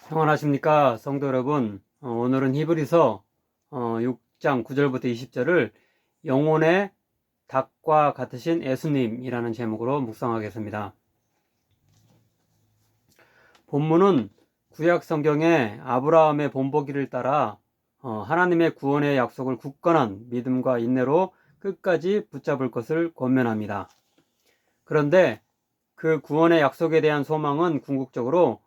평안하십니까 성도 여러분. 오늘은 히브리서 6장 9절부터 20절을 영혼의 닭과 같으신 예수님이라는 제목으로 묵상하겠습니다. 본문은 구약 성경의 아브라함의 본보기를 따라 하나님의 구원의 약속을 굳건한 믿음과 인내로 끝까지 붙잡을 것을 권면합니다. 그런데 그 구원의 약속에 대한 소망은 궁극적으로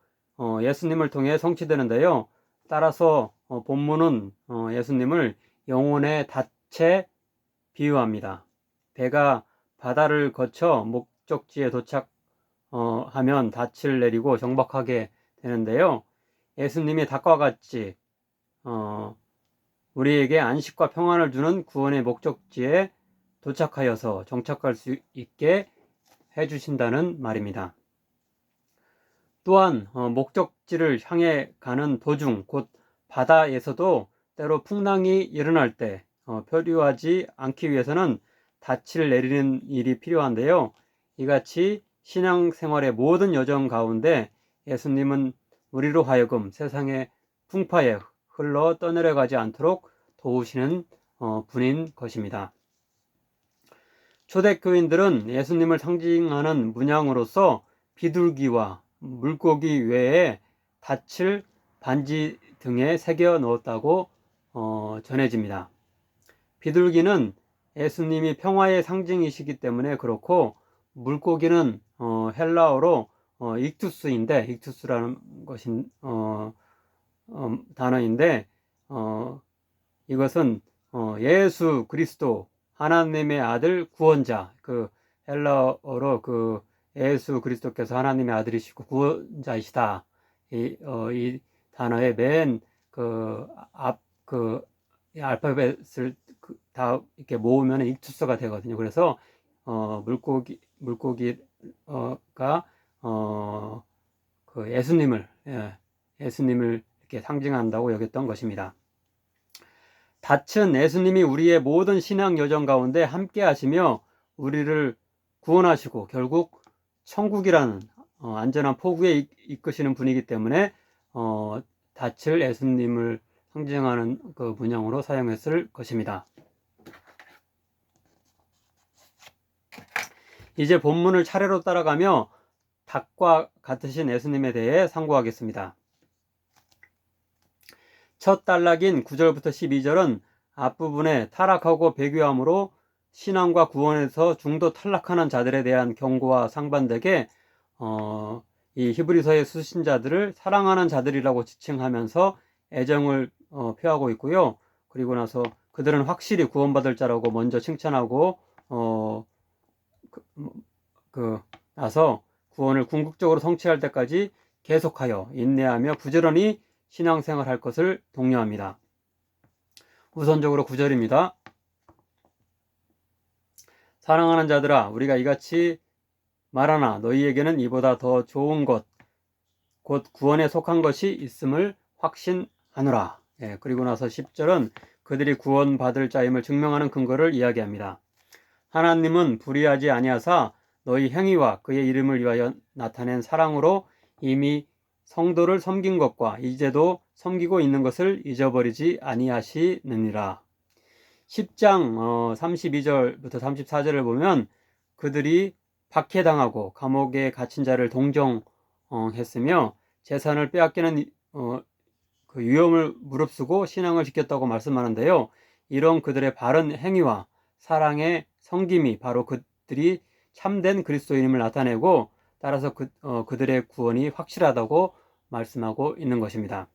예수님을 통해 성취되는데요. 따라서 본문은 예수님을 영혼의 닻에 비유합니다. 배가 바다를 거쳐 목적지에 도착하면 닻을 내리고 정박하게 되는데요. 예수님이 닭과 같이 우리에게 안식과 평안을 주는 구원의 목적지에 도착하여서 정착할 수 있게 해주신다는 말입니다. 또한 목적지를 향해 가는 도중 곧 바다에서도 때로 풍랑이 일어날 때 표류하지 않기 위해서는 닻을 내리는 일이 필요한데요. 이같이 신앙생활의 모든 여정 가운데 예수님은 우리로 하여금 세상의 풍파에 흘러 떠내려가지 않도록 도우시는 분인 것입니다. 초대교인들은 예수님을 상징하는 문양으로서 비둘기와 물고기 외에 닻을 반지 등에 새겨 넣었다고 전해집니다. 비둘기는 예수님이 평화의 상징이시기 때문에 그렇고, 물고기는 헬라어로 익투스인데, 익투스라는 것인 단어인데 이것은 예수 그리스도 하나님의 아들 구원자, 그 헬라어로 그 예수 그리스도께서 하나님의 아들이시고 구원자이시다. 이 단어의 맨 알파벳을 다 이렇게 모으면 익투스가 되거든요. 그래서 물고기가 그 예수님을 이렇게 상징한다고 여겼던 것입니다. 닻은 예수님이 우리의 모든 신앙 여정 가운데 함께 하시며 우리를 구원하시고 결국 천국이라는 안전한 포구에 이끄시는 분이기 때문에 닻을 예수님을 상징하는 그 문양으로 사용했을 것입니다. 이제 본문을 차례로 따라가며 닭과 같으신 예수님에 대해 상고하겠습니다. 첫 단락인 9절부터 12절은 앞부분에 타락하고 배교함으로 신앙과 구원에서 중도 탈락하는 자들에 대한 경고와 상반되게 이 히브리서의 수신자들을 사랑하는 자들이라고 지칭하면서 애정을 표하고 있고요. 그리고 나서 그들은 확실히 구원받을 자라고 먼저 칭찬하고 나서 구원을 궁극적으로 성취할 때까지 계속하여 인내하며 부지런히 신앙생활 할 것을 독려합니다. 우선적으로 9절입니다. 사랑하는 자들아, 우리가 이같이 말하나 너희에게는 이보다 더 좋은 것, 곧 구원에 속한 것이 있음을 확신하노라. 그리고 나서 10절은 그들이 구원받을 자임을 증명하는 근거를 이야기합니다. 하나님은 불의하지 아니하사 너희 행위와 그의 이름을 위하여 나타낸 사랑으로 이미 성도를 섬긴 것과 이제도 섬기고 있는 것을 잊어버리지 아니하시느니라. 10장 32절부터 34절을 보면 그들이 박해당하고 감옥에 갇힌 자를 동정했으며 재산을 빼앗기는 그 위험을 무릅쓰고 신앙을 지켰다고 말씀하는데요. 이런 그들의 바른 행위와 사랑의 섬김이 바로 그들이 참된 그리스도인임을 나타내고, 따라서 그들의 구원이 확실하다고 말씀하고 있는 것입니다.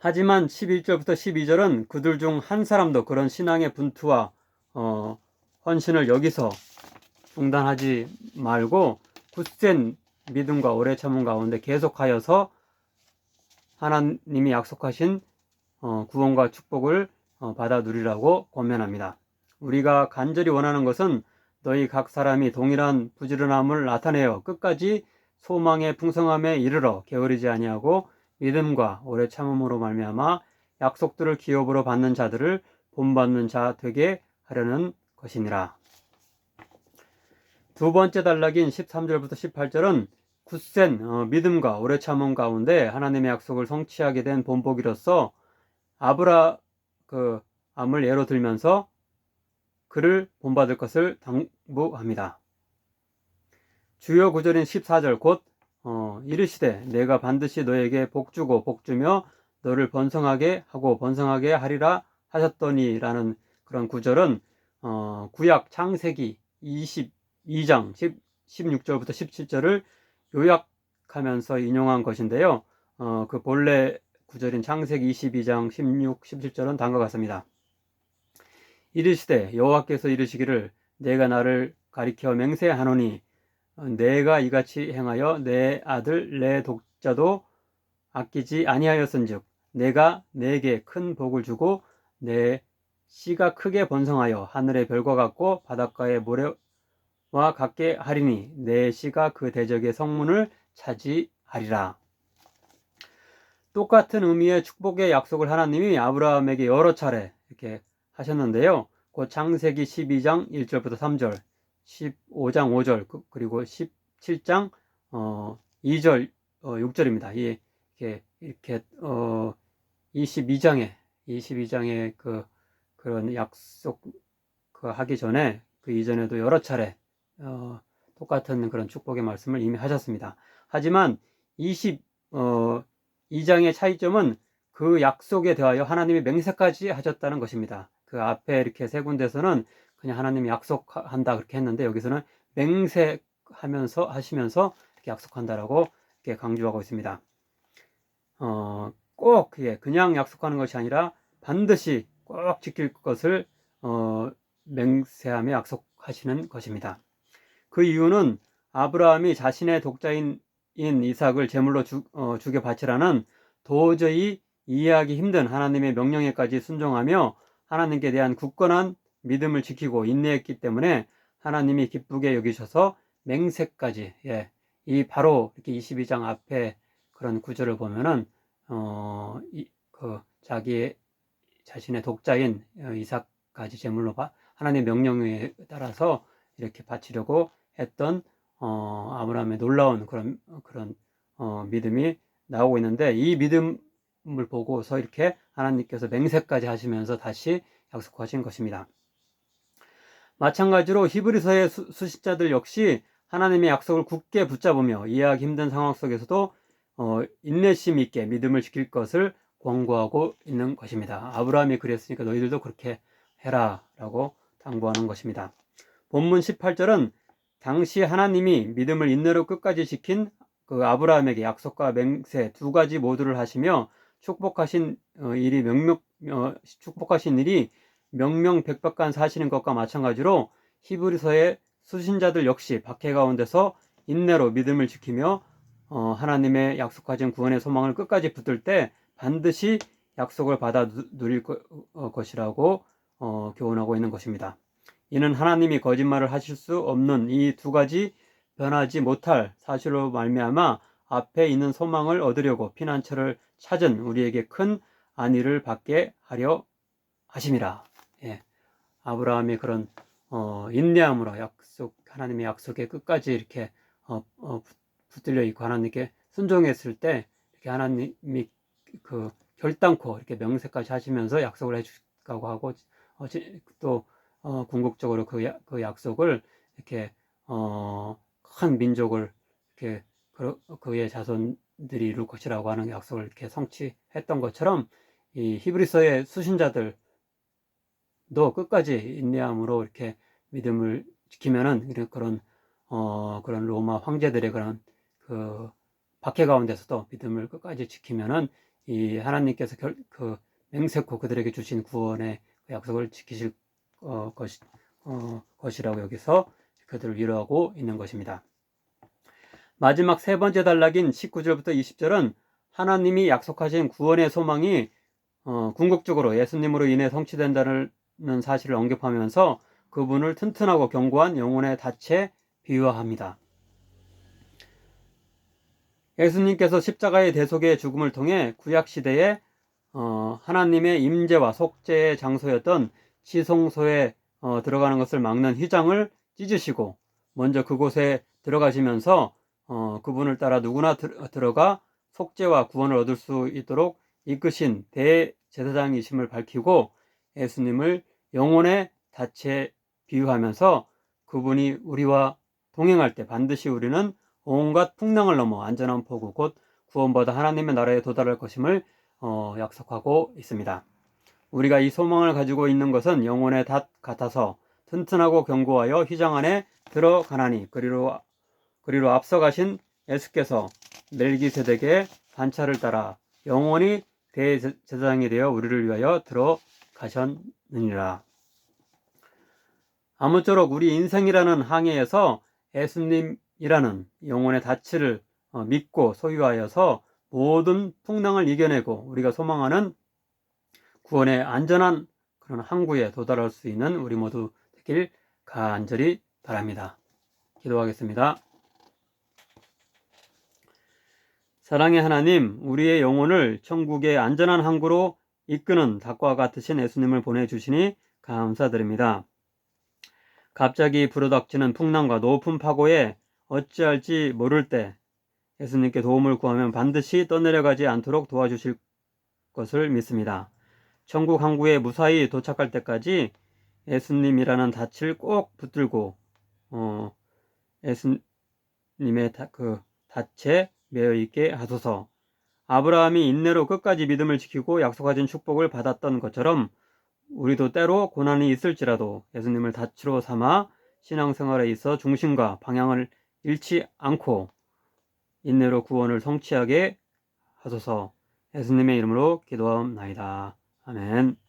하지만 11절부터 12절은 그들 중 한 사람도 그런 신앙의 분투와 헌신을 여기서 중단하지 말고 굳센 믿음과 오래 참음 가운데 계속하여서 하나님이 약속하신 구원과 축복을 받아 누리라고 권면합니다. 우리가 간절히 원하는 것은 너희 각 사람이 동일한 부지런함을 나타내어 끝까지 소망의 풍성함에 이르러 게으르지 아니하고 믿음과 오래 참음으로 말미암아 약속들을 기업으로 받는 자들을 본받는 자 되게 하려는 것이니라. 두 번째 단락인 13절부터 18절은 굳센 믿음과 오래 참음 가운데 하나님의 약속을 성취하게 된 본보기로서 아브라함을 예로 들면서 그를 본받을 것을 당부합니다. 주요 구절인 14절 곧 이르시되 내가 반드시 너에게 복주고 복주며 너를 번성하게 하고 번성하게 하리라 하셨더니 라는 그런 구절은 구약 창세기 22장 16절부터 17절을 요약하면서 인용한 것인데요. 그 본래 구절인 창세기 22장 16, 17절은 다음과 같습니다. 이르시되 여호와께서 이르시기를 내가 나를 가리켜 맹세하노니 내가 이같이 행하여 내 아들 내 독자도 아끼지 아니하였은즉 내가 내게 큰 복을 주고 내 씨가 크게 번성하여 하늘의 별과 같고 바닷가의 모래와 같게 하리니 내 씨가 그 대적의 성문을 차지하리라. 똑같은 의미의 축복의 약속을 하나님이 아브라함에게 여러 차례 이렇게 하셨는데요. 곧 창세기 12장 1절부터 3절, 15장 5절, 그리고 17장 2절, 6절입니다. 이렇게 22장에 그런 약속 하기 전에 그 이전에도 여러 차례 똑같은 그런 축복의 말씀을 이미 하셨습니다. 하지만 22장의 차이점은 그 약속에 대하여 하나님이 맹세까지 하셨다는 것입니다. 그 앞에 이렇게 세 군데서는 그냥 하나님이 약속한다 그렇게 했는데 여기서는 맹세하면서 이렇게 약속한다라고 이렇게 강조하고 있습니다. 꼭 그냥 약속하는 것이 아니라 반드시 꼭 지킬 것을 맹세하며 약속하시는 것입니다. 그 이유는 아브라함이 자신의 독자인 이삭을 제물로 주게 바치라는 도저히 이해하기 힘든 하나님의 명령에까지 순종하며 하나님께 대한 굳건한 믿음을 지키고 인내했기 때문에 하나님이 기쁘게 여기셔서 맹세까지 이 바로 이렇게 22장 앞에 그런 구절을 보면은 자신의 독자인 이삭까지 제물로 하나님의 명령에 따라서 이렇게 바치려고 했던 아브라함의 놀라운 그런 믿음이 나오고 있는데 이 믿음을 보고서 이렇게 하나님께서 맹세까지 하시면서 다시 약속하신 것입니다. 마찬가지로 히브리서의 수신자들 역시 하나님의 약속을 굳게 붙잡으며 이해하기 힘든 상황 속에서도 인내심 있게 믿음을 지킬 것을 권고하고 있는 것입니다. 아브라함이 그랬으니까 너희들도 그렇게 해라 라고 당부하는 것입니다. 본문 18절은 당시 하나님이 믿음을 인내로 끝까지 지킨 그 아브라함에게 약속과 맹세 두 가지 모두를 하시며 축복하신 일이 명명백백간 사시는 것과 마찬가지로 히브리서의 수신자들 역시 박해 가운데서 인내로 믿음을 지키며 하나님의 약속하신 구원의 소망을 끝까지 붙들 때 반드시 약속을 받아 누릴 것이라고 교훈하고 있는 것입니다. 이는 하나님이 거짓말을 하실 수 없는 이 두 가지 변하지 못할 사실로 말미암아 앞에 있는 소망을 얻으려고 피난처를 찾은 우리에게 큰 안위를 받게 하려 하심이라. 아브라함이 그런 인내함으로 하나님의 약속에 끝까지 이렇게 붙들려 있고 하나님께 순종했을 때 이렇게 하나님이 결단코 이렇게 명세까지 하시면서 약속을 해주시고 하고 또 궁극적으로 그 약속을 이렇게 큰 민족을 이렇게 그의 자손들이 이룰 것이라고 하는 약속을 이렇게 성취했던 것처럼 이 히브리서의 수신자들도 끝까지 인내함으로 이렇게 믿음을 지키면은 그런 로마 황제들의 그런 박해 가운데서도 믿음을 끝까지 지키면은 이 하나님께서 맹세코 그들에게 주신 구원의 약속을 지키실 것이라고 여기서 그들을 위로하고 있는 것입니다. 마지막 세 번째 단락인 19절부터 20절은 하나님이 약속하신 구원의 소망이 궁극적으로 예수님으로 인해 성취된다는 사실을 언급하면서 그분을 튼튼하고 견고한 영혼의 닻에 비유합니다. 예수님께서 십자가의 대속의 죽음을 통해 구약시대에 하나님의 임재와 속죄의 장소였던 지성소에 들어가는 것을 막는 휘장을 찢으시고 먼저 그곳에 들어가시면서 그분을 따라 누구나 들어가 속죄와 구원을 얻을 수 있도록 이끄신 대제사장이심을 밝히고 예수님을 영혼의 닻에 비유하면서 그분이 우리와 동행할 때 반드시 우리는 온갖 풍랑을 넘어 안전한 포구 곧 구원받아 하나님의 나라에 도달할 것임을 약속하고 있습니다. 우리가 이 소망을 가지고 있는 것은 영혼의 닷 같아서 튼튼하고 견고하여 휘장 안에 들어가나니 그리로 앞서가신 예수께서 멜기세덱의 반차를 따라 영원히 대제사장이 되어 우리를 위하여 들어가셨느니라. 아무쪼록 우리 인생이라는 항해에서 예수님이라는 영혼의 닻을 믿고 소유하여서 모든 풍랑을 이겨내고 우리가 소망하는 구원의 안전한 그런 항구에 도달할 수 있는 우리 모두 되길 간절히 바랍니다. 기도하겠습니다. 사랑의 하나님, 우리의 영혼을 천국의 안전한 항구로 이끄는 닭과 같으신 예수님을 보내주시니 감사드립니다. 갑자기 불어닥치는 풍랑과 높은 파고에 어찌할지 모를 때 예수님께 도움을 구하면 반드시 떠내려가지 않도록 도와주실 것을 믿습니다. 천국 항구에 무사히 도착할 때까지 예수님이라는 닻을 꼭 붙들고 예수님의 그 닻에 매여 있게 하소서. 아브라함이 인내로 끝까지 믿음을 지키고 약속하신 축복을 받았던 것처럼 우리도 때로 고난이 있을지라도 예수님을 닻으로 삼아 신앙생활에 있어 중심과 방향을 잃지 않고 인내로 구원을 성취하게 하소서. 예수님의 이름으로 기도하옵나이다. 아멘.